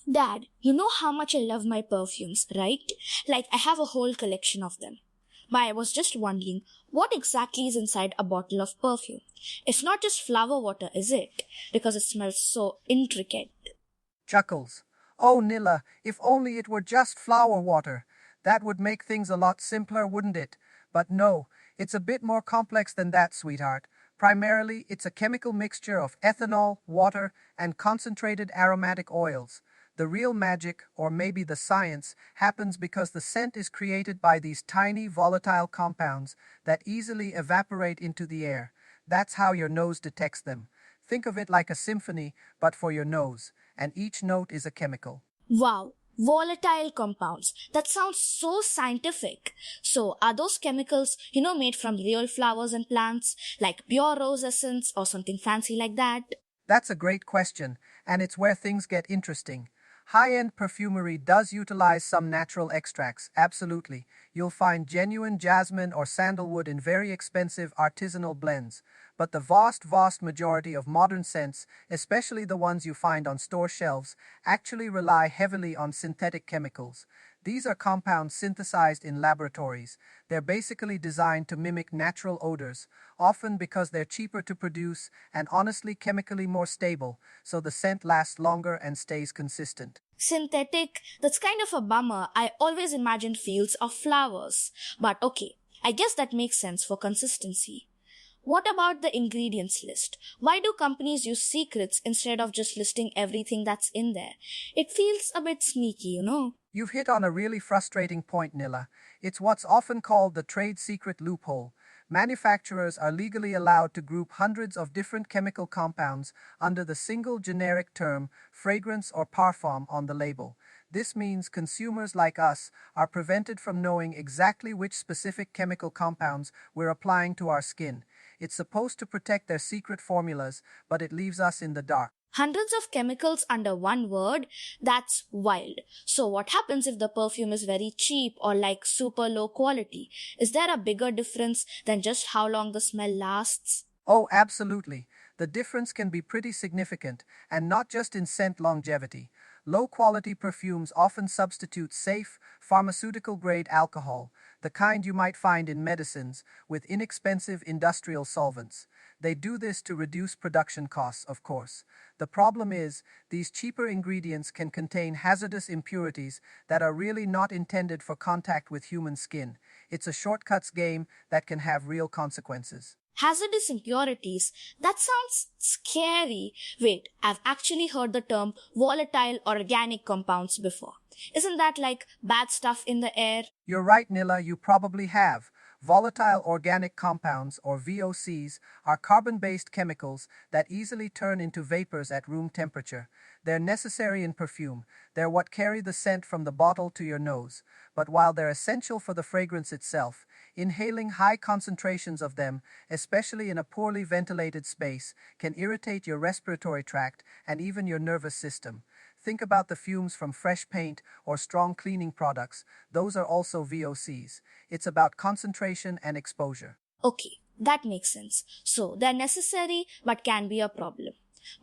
Dad, you know how much I love my perfumes, right? Like, I have a whole collection of them. But I was just wondering, what exactly is inside a bottle of perfume? It's not just flower water, is it? Because it smells so intricate. Chuckles. Oh, Nilla, if only it were just flower water. That would make things a lot simpler, wouldn't it? But no, it's a bit more complex than that, sweetheart. Primarily, it's a chemical mixture of ethanol, water, and concentrated aromatic oils. The real magic, or maybe the science, happens because the scent is created by these tiny volatile compounds that easily evaporate into the air. That's how your nose detects them. Think of it like a symphony, but for your nose, and each note is a chemical. Wow, volatile compounds. That sounds so scientific. So, are those chemicals, made from real flowers and plants, like pure rose essence or something fancy like that? That's a great question, and it's where things get interesting. High end perfumery does utilize some natural extracts, absolutely. You'll find genuine jasmine or sandalwood in very expensive artisanal blends. But the vast majority of modern scents, especially the ones you find on store shelves, actually rely heavily on synthetic chemicals. These are compounds synthesized in laboratories. They're basically designed to mimic natural odors, often because they're cheaper to produce and honestly chemically more stable, so the scent lasts longer and stays consistent. Synthetic, that's kind of a bummer. I always imagined fields of flowers. But okay, I guess that makes sense for consistency. What about the ingredients list? Why do companies use secrets instead of just listing everything that's in there? It feels a bit sneaky. You've hit on a really frustrating point, Nilla. It's what's often called the trade secret loophole. Manufacturers are legally allowed to group hundreds of different chemical compounds under the single generic term fragrance or parfum on the label. This means consumers like us are prevented from knowing exactly which specific chemical compounds we're applying to our skin. It's supposed to protect their secret formulas, but it leaves us in the dark. Hundreds of chemicals under one word? That's wild. So what happens if the perfume is very cheap or like super low quality? Is there a bigger difference than just how long the smell lasts? Oh, absolutely. The difference can be pretty significant, and not just in scent longevity. Low quality perfumes often substitute safe, pharmaceutical grade alcohol, the kind you might find in medicines, with inexpensive industrial solvents. They do this to reduce production costs, of course. The problem is, these cheaper ingredients can contain hazardous impurities that are really not intended for contact with human skin. It's a shortcuts game that can have real consequences. Hazardous impurities? That sounds scary. Wait, I've actually heard the term volatile organic compounds before. Isn't that like bad stuff in the air? You're right, Nilla, you probably have. Volatile organic compounds, or VOCs, are carbon-based chemicals that easily turn into vapors at room temperature. They're necessary in perfume. They're what carry the scent from the bottle to your nose. But while they're essential for the fragrance itself, inhaling high concentrations of them, especially in a poorly ventilated space, can irritate your respiratory tract and even your nervous system. Think about the fumes from fresh paint or strong cleaning products. Those are also VOCs. It's about concentration and exposure. Okay, that makes sense. So, they're necessary but can be a problem.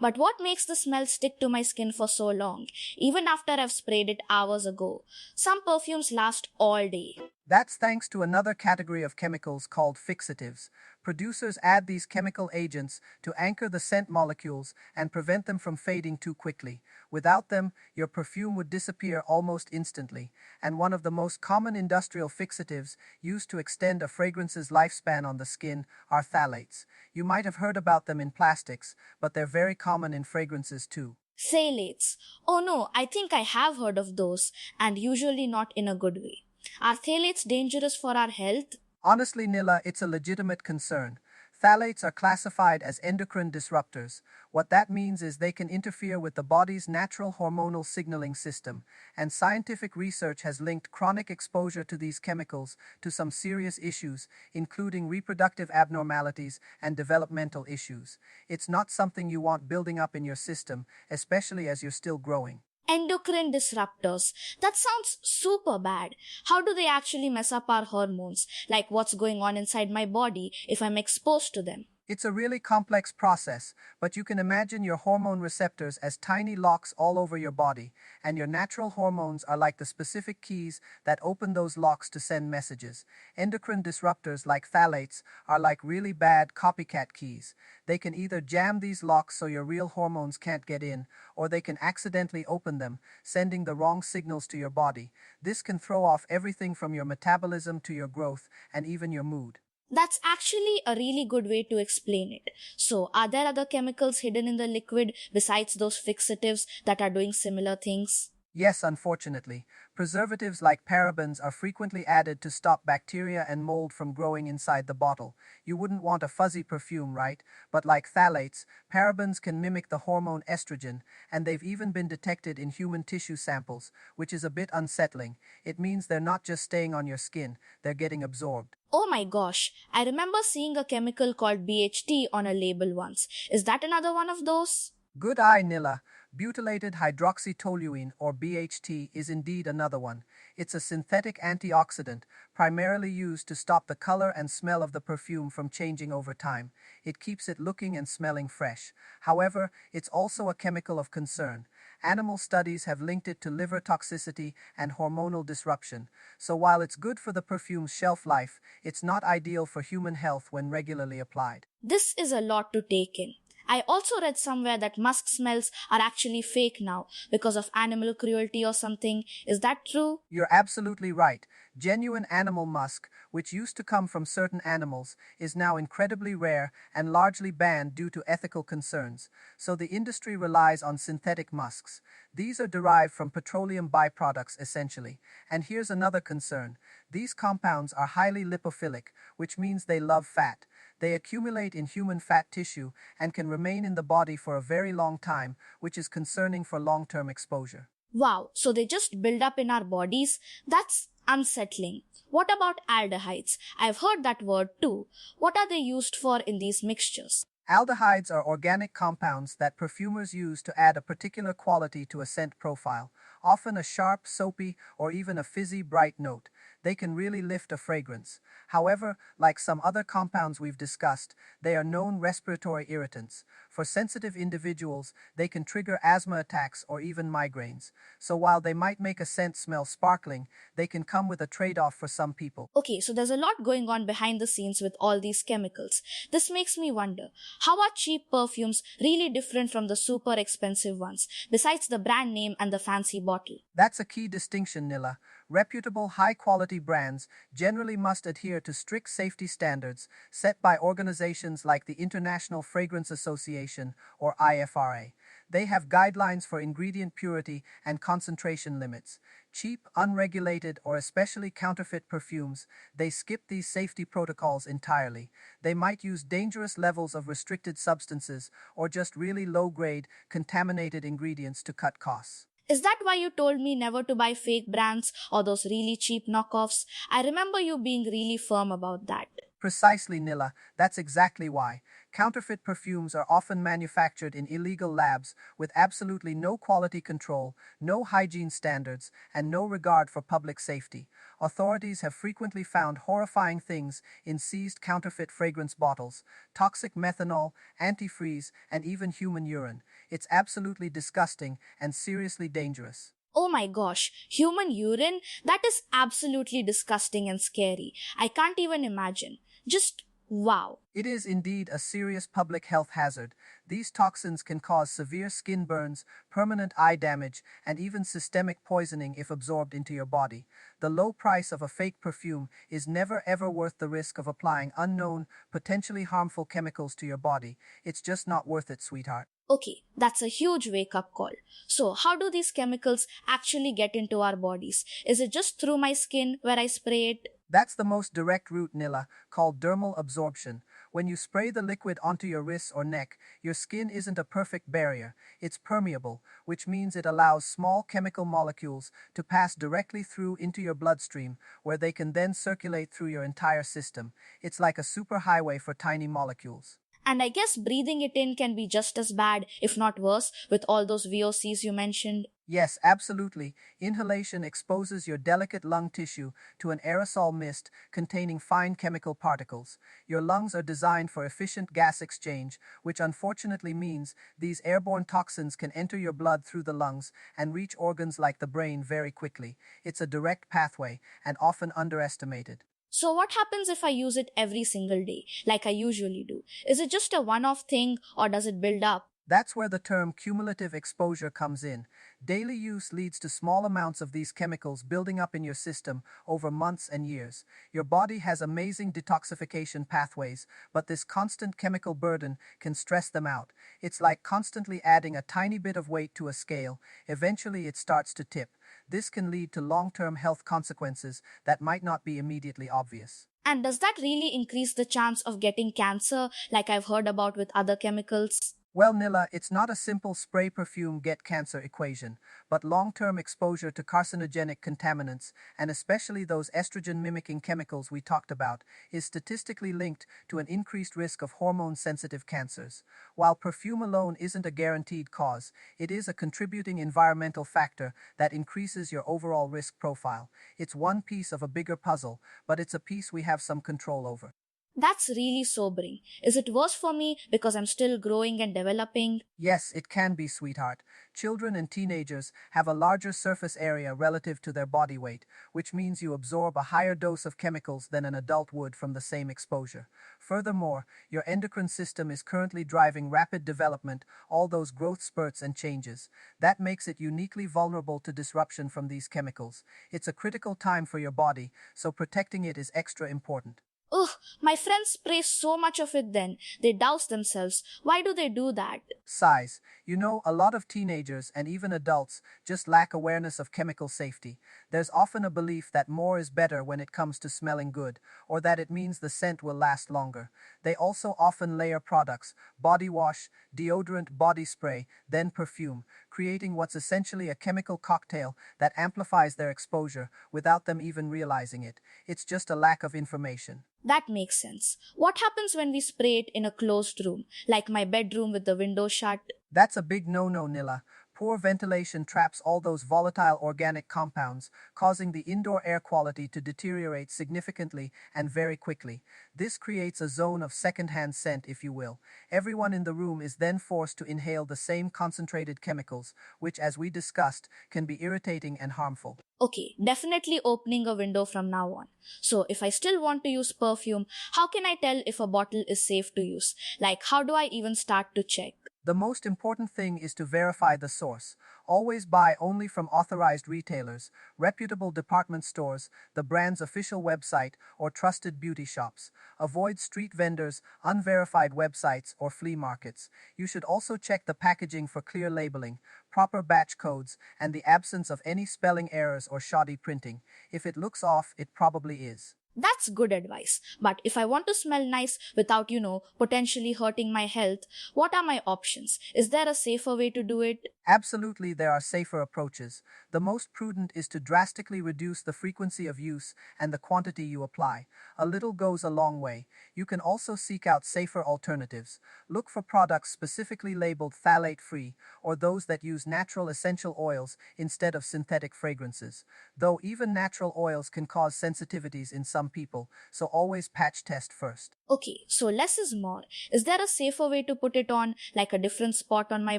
But what makes the smell stick to my skin for so long, even after I've sprayed it hours ago? Some perfumes last all day. That's thanks to another category of chemicals called fixatives. Producers add these chemical agents to anchor the scent molecules and prevent them from fading too quickly. Without them, your perfume would disappear almost instantly. And one of the most common industrial fixatives used to extend a fragrance's lifespan on the skin are phthalates. You might have heard about them in plastics, but they're very common in fragrances too. Phthalates. Oh no, I think I have heard of those, and usually not in a good way. Are phthalates dangerous for our health? Honestly, Nilla, it's a legitimate concern. Phthalates are classified as endocrine disruptors. What that means is they can interfere with the body's natural hormonal signaling system, and scientific research has linked chronic exposure to these chemicals to some serious issues, including reproductive abnormalities and developmental issues. It's not something you want building up in your system, especially as you're still growing. Endocrine disruptors. That sounds super bad. How do they actually mess up our hormones? Like what's going on inside my body if I'm exposed to them? It's a really complex process, but you can imagine your hormone receptors as tiny locks all over your body, and your natural hormones are like the specific keys that open those locks to send messages. Endocrine disruptors like phthalates are like really bad copycat keys. They can either jam these locks so your real hormones can't get in, or they can accidentally open them, sending the wrong signals to your body. This can throw off everything from your metabolism to your growth and even your mood. That's actually a really good way to explain it. So, are there other chemicals hidden in the liquid besides those fixatives that are doing similar things? Yes, unfortunately, preservatives like parabens are frequently added to stop bacteria and mold from growing inside the bottle. You wouldn't want a fuzzy perfume, right? But like phthalates, parabens can mimic the hormone estrogen, and they've even been detected in human tissue samples, which is a bit unsettling. It means they're not just staying on your skin, they're getting absorbed. Oh my gosh, I remember seeing a chemical called BHT on a label once. Is that another one of those? Good eye, Nila. Butylated hydroxytoluene, or BHT, is indeed another one. It's a synthetic antioxidant, primarily used to stop the color and smell of the perfume from changing over time. It keeps it looking and smelling fresh. However, it's also a chemical of concern. Animal studies have linked it to liver toxicity and hormonal disruption. So while it's good for the perfume's shelf life, it's not ideal for human health when regularly applied. This is a lot to take in. I also read somewhere that musk smells are actually fake now because of animal cruelty or something. Is that true? You're absolutely right. Genuine animal musk, which used to come from certain animals, is now incredibly rare and largely banned due to ethical concerns. So the industry relies on synthetic musks. These are derived from petroleum byproducts essentially. And here's another concern. These compounds are highly lipophilic, which means they love fat. They accumulate in human fat tissue and can remain in the body for a very long time, which is concerning for long-term exposure. Wow, so they just build up in our bodies? That's unsettling. What about aldehydes? I've heard that word too. What are they used for in these mixtures? Aldehydes are organic compounds that perfumers use to add a particular quality to a scent profile, often a sharp, soapy, or even a fizzy, bright note. They can really lift a fragrance. However, like some other compounds we've discussed, they are known respiratory irritants. For sensitive individuals, they can trigger asthma attacks or even migraines. So while they might make a scent smell sparkling, they can come with a trade-off for some people. Okay, so there's a lot going on behind the scenes with all these chemicals. This makes me wonder, how are cheap perfumes really different from the super expensive ones, besides the brand name and the fancy bottle? That's a key distinction, Nila. Reputable, high-quality brands generally must adhere to strict safety standards set by organizations like the International Fragrance Association, or IFRA. They have guidelines for ingredient purity and concentration limits. Cheap, unregulated, or especially counterfeit perfumes, they skip these safety protocols entirely. They might use dangerous levels of restricted substances or just really low-grade, contaminated ingredients to cut costs. Is that why you told me never to buy fake brands or those really cheap knockoffs? I remember you being really firm about that. Precisely, Nila. That's exactly why. Counterfeit perfumes are often manufactured in illegal labs with absolutely no quality control, no hygiene standards, and no regard for public safety. Authorities have frequently found horrifying things in seized counterfeit fragrance bottles: toxic methanol, antifreeze, and even human urine. It's absolutely disgusting and seriously dangerous. Oh my gosh, human urine? That is absolutely disgusting and scary. I can't even imagine. Just wow. It is indeed a serious public health hazard. These toxins can cause severe skin burns, permanent eye damage, and even systemic poisoning if absorbed into your body. The low price of a fake perfume is never ever worth the risk of applying unknown, potentially harmful chemicals to your body. It's just not worth it, sweetheart. Okay, that's a huge wake up call. So, how do these chemicals actually get into our bodies? Is it just through my skin where I spray it? That's the most direct route, Nila, called dermal absorption. When you spray the liquid onto your wrists or neck, your skin isn't a perfect barrier. It's permeable, which means it allows small chemical molecules to pass directly through into your bloodstream, where they can then circulate through your entire system. It's like a superhighway for tiny molecules. And I guess breathing it in can be just as bad, if not worse, with all those VOCs you mentioned. Yes, absolutely. Inhalation exposes your delicate lung tissue to an aerosol mist containing fine chemical particles. Your lungs are designed for efficient gas exchange, which unfortunately means these airborne toxins can enter your blood through the lungs and reach organs like the brain very quickly. It's a direct pathway and often underestimated. So, what happens if I use it every single day, like I usually do? Is it just a one off thing or does it build up? That's where the term cumulative exposure comes in. Daily use leads to small amounts of these chemicals building up in your system over months and years. Your body has amazing detoxification pathways, but this constant chemical burden can stress them out. It's like constantly adding a tiny bit of weight to a scale. Eventually, it starts to tip. This can lead to long term health consequences that might not be immediately obvious. And does that really increase the chance of getting cancer, like I've heard about with other chemicals? Well, Nilla, it's not a simple spray perfume get cancer equation, but long term exposure to carcinogenic contaminants, and especially those estrogen mimicking chemicals we talked about, is statistically linked to an increased risk of hormone sensitive cancers. While perfume alone isn't a guaranteed cause, it is a contributing environmental factor that increases your overall risk profile. It's one piece of a bigger puzzle, but it's a piece we have some control over. That's really sobering. Is it worse for me because I'm still growing and developing? Yes, it can be, sweetheart. Children and teenagers have a larger surface area relative to their body weight, which means you absorb a higher dose of chemicals than an adult would from the same exposure. Furthermore, your endocrine system is currently driving rapid development, all those growth spurts and changes. That makes it uniquely vulnerable to disruption from these chemicals. It's a critical time for your body, so protecting it is extra important. Ugh, my friends spray so much of it then. They douse themselves. Why do they do that? Size. You know, a lot of teenagers and even adults just lack awareness of chemical safety. There's often a belief that more is better when it comes to smelling good, or that it means the scent will last longer. They also often layer products, body wash, deodorant, body spray, then perfume, creating what's essentially a chemical cocktail that amplifies their exposure without them even realizing it. It's just a lack of information. That makes sense. What happens when we spray it in a closed room, like my bedroom with the window shut? That's a big no-no, Nilla. Poor ventilation traps all those volatile organic compounds, causing the indoor air quality to deteriorate significantly and very quickly. This creates a zone of secondhand scent, if you will. Everyone in the room is then forced to inhale the same concentrated chemicals, which, as we discussed, can be irritating and harmful. Okay, definitely opening a window from now on. So, if I still want to use perfume, how can I tell if a bottle is safe to use? Like, how do I even start to check? The most important thing is to verify the source. Always buy only from authorized retailers, reputable department stores, the brand's official website, or trusted beauty shops. Avoid street vendors, unverified websites, or flea markets. You should also check the packaging for clear labeling, proper batch codes, and the absence of any spelling errors or shoddy printing. If it looks off, it probably is. That's good advice. But if I want to smell nice without, potentially hurting my health, what are my options? Is there a safer way to do it? Absolutely, there are safer approaches. The most prudent is to drastically reduce the frequency of use and the quantity you apply. A little goes a long way. You can also seek out safer alternatives. Look for products specifically labeled phthalate-free or those that use natural essential oils instead of synthetic fragrances. Though even natural oils can cause sensitivities in some people, so always patch test first. Okay, so less is more. Is there a safer way to put it on, like a different spot on my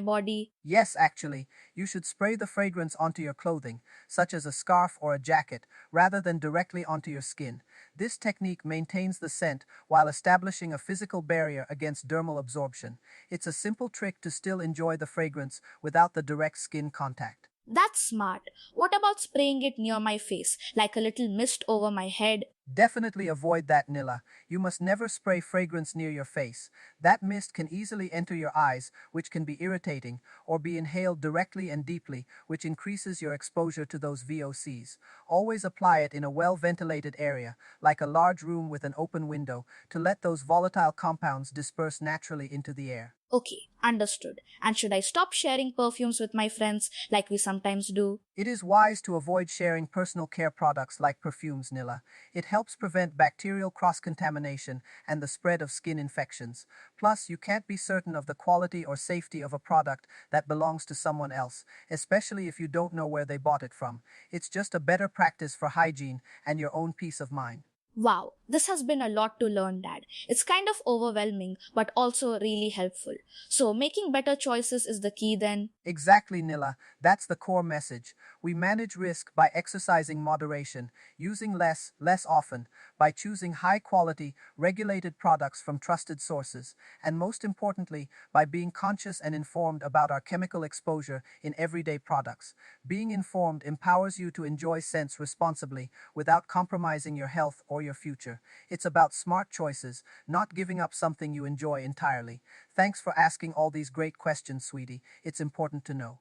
body? Yes, actually, you should spray the fragrance onto your clothing, such as a scarf or a jacket, rather than directly onto your skin. This technique maintains the scent while establishing a physical barrier against dermal absorption. It's a simple trick to still enjoy the fragrance without the direct skin contact. That's smart. What about spraying it near my face, like a little mist over my head? Definitely avoid that, Nilla. You must never spray fragrance near your face. That mist can easily enter your eyes, which can be irritating, or be inhaled directly and deeply, which increases your exposure to those VOCs. Always apply it in a well-ventilated area, like a large room with an open window, to let those volatile compounds disperse naturally into the air. Okay, understood. And should I stop sharing perfumes with my friends like we sometimes do? It is wise to avoid sharing personal care products like perfumes, Nilla. It helps helps prevent bacterial cross-contamination and the spread of skin infections. Plus, you can't be certain of the quality or safety of a product that belongs to someone else, especially if you don't know where they bought it from. It's just a better practice for hygiene and your own peace of mind. Wow, this has been a lot to learn, Dad. It's kind of overwhelming, but also really helpful. So, making better choices is the key then? Exactly, Nila. That's the core message. We manage risk by exercising moderation, using less often, by choosing high quality, regulated products from trusted sources, and most importantly, by being conscious and informed about our chemical exposure in everyday products. Being informed empowers you to enjoy scents responsibly without compromising your health or your future. It's about smart choices, not giving up something you enjoy entirely. Thanks for asking all these great questions, sweetie. It's important to know.